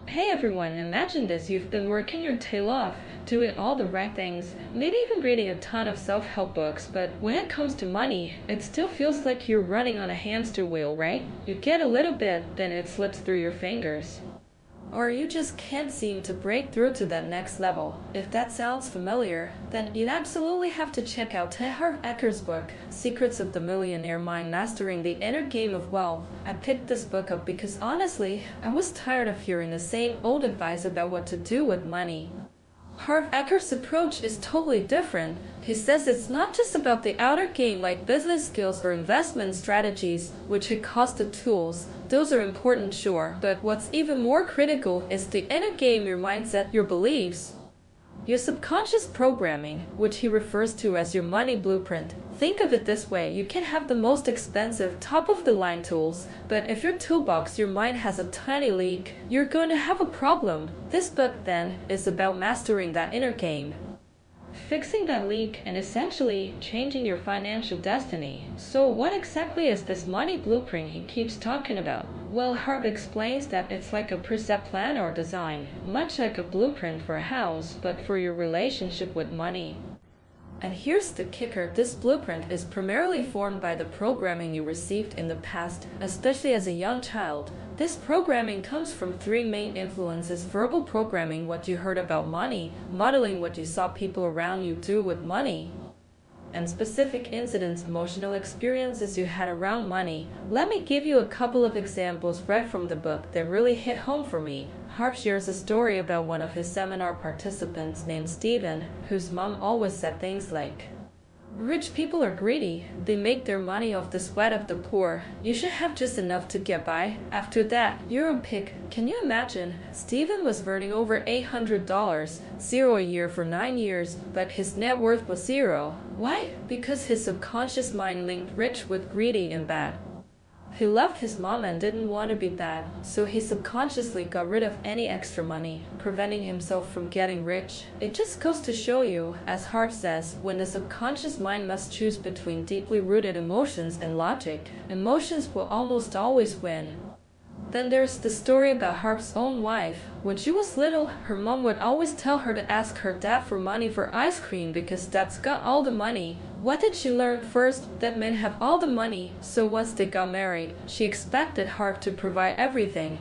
Hey everyone, imagine this. You've been working your tail off, doing all the right things, maybe even reading a ton of self-help books, but when it comes to money, it still feels like you're running on a hamster wheel, right? You get a little bit, then it slips through your fingers. Or you just can't seem to break through to that next level. If that sounds familiar, then you'd absolutely have to check out Harv Eker's book, Secrets of the Millionaire Mind Mastering the Inner Game of Wealth. I picked this book up because honestly, I was tired of hearing the same old advice about what to do with money. Harv Eker's approach is totally different. He says it's not just about the outer game like business skills or investment strategies, which he calls the tools. Those are important, sure, but what's even more critical is the inner game, your mindset, your beliefs. Your subconscious programming, which he refers to as your money blueprint. Think of it this way, you can have the most expensive, top-of-the-line tools, but if your toolbox, your mind has a tiny leak, you're going to have a problem. This book, then, is about mastering that inner game. Fixing that leak and essentially changing your financial destiny. So what exactly is this money blueprint he keeps talking about? Well, Harv explains that it's like a preset plan or design, much like a blueprint for a house, but for your relationship with money. And here's the kicker, this blueprint is primarily formed by the programming you received in the past, especially as a young child. This programming comes from three main influences: verbal programming, what you heard about money; modeling, what you saw people around you do with money; and specific incidents, emotional experiences you had around money. Let me give you a couple of examples right from the book that really hit home for me. Harv shares a story about one of his seminar participants named Steven, whose mom always said things like, "Rich people are greedy. They make their money off the sweat of the poor. You should have just enough to get by. After that, you're a pig." Can you imagine? Steven was earning over $800, zero a year for 9 years, but his net worth was zero. Why? Because his subconscious mind linked rich with greedy and bad. He loved his mom and didn't want to be bad, so he subconsciously got rid of any extra money, preventing himself from getting rich. It just goes to show you, as Harv says, when the subconscious mind must choose between deeply rooted emotions and logic, emotions will almost always win. Then there's the story about Harv's own wife. When she was little, her mom would always tell her to ask her dad for money for ice cream because dad's got all the money. What did she learn? First, that men have all the money, so once they got married, she expected Harv to provide everything.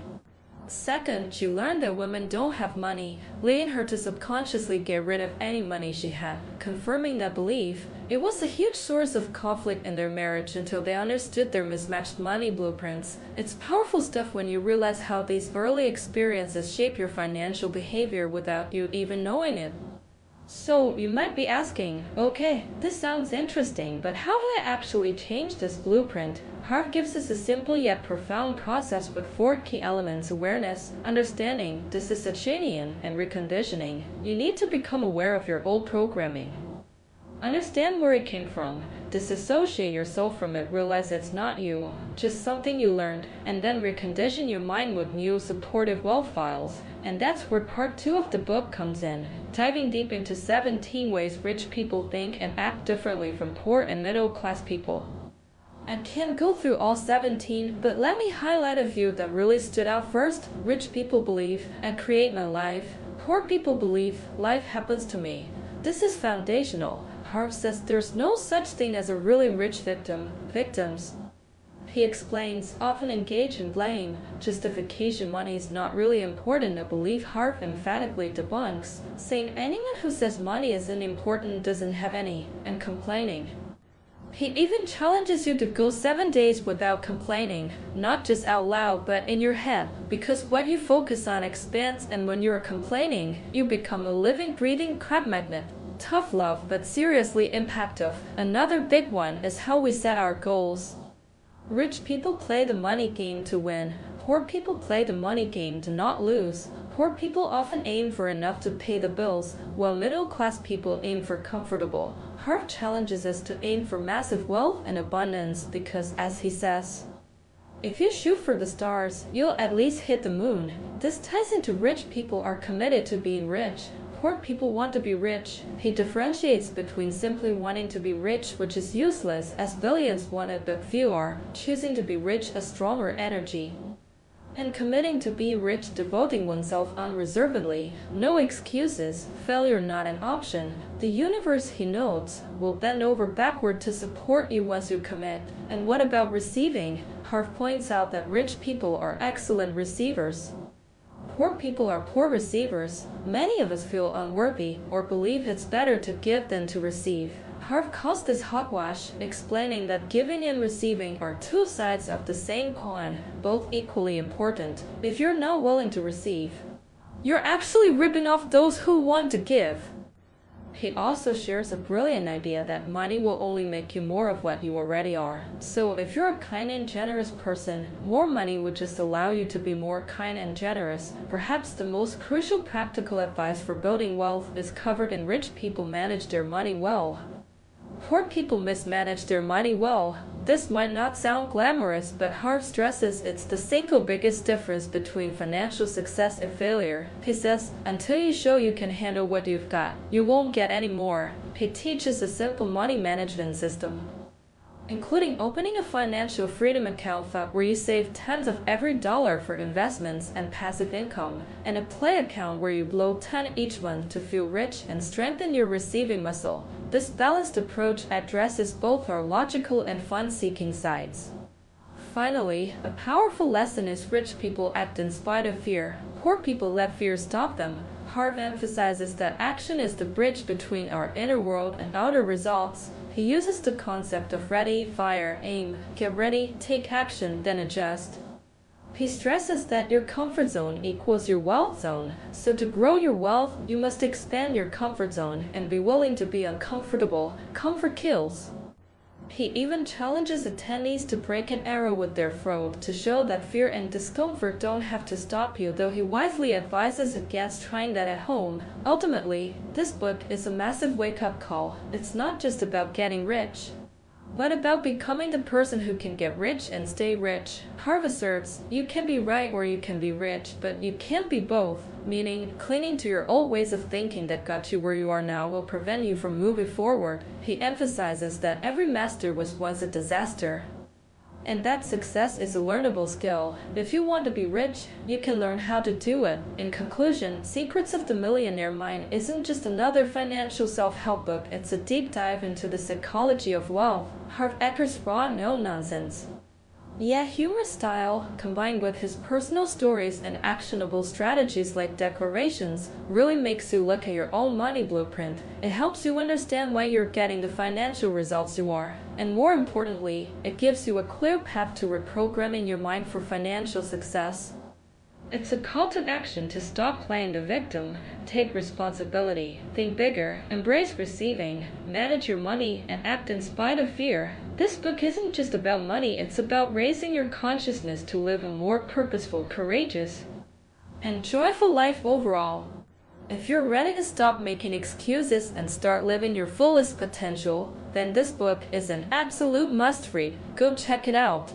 Second, she learned that women don't have money, leading her to subconsciously get rid of any money she had. Confirming that belief, it was a huge source of conflict in their marriage until they understood their mismatched money blueprints. It's powerful stuff when you realize how these early experiences shape your financial behavior without you even knowing it. So you might be asking, okay, this sounds interesting, but how do I actually change this blueprint? Harv gives us a simple yet profound process with 4 key elements: awareness, understanding, disassociation, and reconditioning. You need to become aware of your old programming. Understand where it came from. Disassociate yourself from it, realize it's not you, just something you learned, and then recondition your mind with new supportive wealth files. And that's where part 2 of the book comes in, diving deep into 17 ways rich people think and act differently from poor and middle class people. I can't go through all 17, but let me highlight a few that really stood out. First, rich people believe, "I create my life." Poor people believe, "Life happens to me." This is foundational. Harv says there's no such thing as a really rich victim. Victims, he explains, often engage in blame, justification. Money is not really important, a belief Harv emphatically debunks, saying anyone who says money isn't important doesn't have any, and complaining. He even challenges you to go 7 days without complaining, not just out loud but in your head, because what you focus on expands, and when you're complaining, you become a living, breathing crap magnet. Tough love, but seriously impactful. Another big one is how we set our goals. Rich people play the money game to win. Poor people play the money game to not lose. Poor people often aim for enough to pay the bills, while middle-class people aim for comfortable. Harv challenges us to aim for massive wealth and abundance because, as he says, if you shoot for the stars, you'll at least hit the moon. This ties into rich people are committed to being rich. Poor people want to be rich. He differentiates between simply wanting to be rich, which is useless, as billions want it but few are, choosing to be rich a stronger energy. and committing to be rich, devoting oneself unreservedly. No excuses, failure not an option. The universe, he notes, will bend over backward to support you once you commit. And what about receiving? Harv points out that rich people are excellent receivers. Poor people are poor receivers. Many of us feel unworthy or believe it's better to give than to receive. Harv calls this hogwash, explaining that giving and receiving are two sides of the same coin, both equally important. If you're not willing to receive, you're actually ripping off those who want to give. He also shares a brilliant idea that money will only make you more of what you already are. So if you're a kind and generous person, more money would just allow you to be more kind and generous. Perhaps the most crucial practical advice for building wealth is covered in Rich People Manage Their Money Well. Poor people mismanage their money well. This might not sound glamorous, but Harv stresses it's the single biggest difference between financial success and failure. He says, until you show you can handle what you've got, you won't get any more. He teaches a simple money management system, including opening a financial freedom account where you save tens of every dollar for investments and passive income, and a play account where you blow 10 each month to feel rich and strengthen your receiving muscle. This balanced approach addresses both our logical and fun-seeking sides. Finally, a powerful lesson is rich people act in spite of fear. Poor people let fear stop them. Harv emphasizes that action is the bridge between our inner world and outer results. He uses the concept of ready, fire, aim, get ready, take action, then adjust. He stresses that your comfort zone equals your wealth zone. So to grow your wealth, you must expand your comfort zone and be willing to be uncomfortable. Comfort kills. He even challenges attendees to break an arrow with their throat to show that fear and discomfort don't have to stop you, though he wisely advises against trying that at home. Ultimately, this book is a massive wake-up call. It's not just about getting rich, but about becoming the person who can get rich and stay rich. Harv asserts, you can be right or you can be rich, but you can't be both, meaning clinging to your old ways of thinking that got you where you are now will prevent you from moving forward. He emphasizes that every master was once a disaster, and that success is a learnable skill. If you want to be rich, you can learn how to do it. In conclusion, Secrets of the Millionaire Mind isn't just another financial self-help book, it's a deep dive into the psychology of wealth. Harv Ecker's raw, no-nonsense, yet humorous style, combined with his personal stories and actionable strategies like declarations, really makes you look at your own money blueprint. It helps you understand why you're getting the financial results you are. And more importantly, it gives you a clear path to reprogramming your mind for financial success. It's a call to action to stop playing the victim, take responsibility, think bigger, embrace receiving, manage your money, and act in spite of fear. This book isn't just about money, it's about raising your consciousness to live a more purposeful, courageous, and joyful life overall. If you're ready to stop making excuses and start living your fullest potential, then this book is an absolute must-read. Go check it out.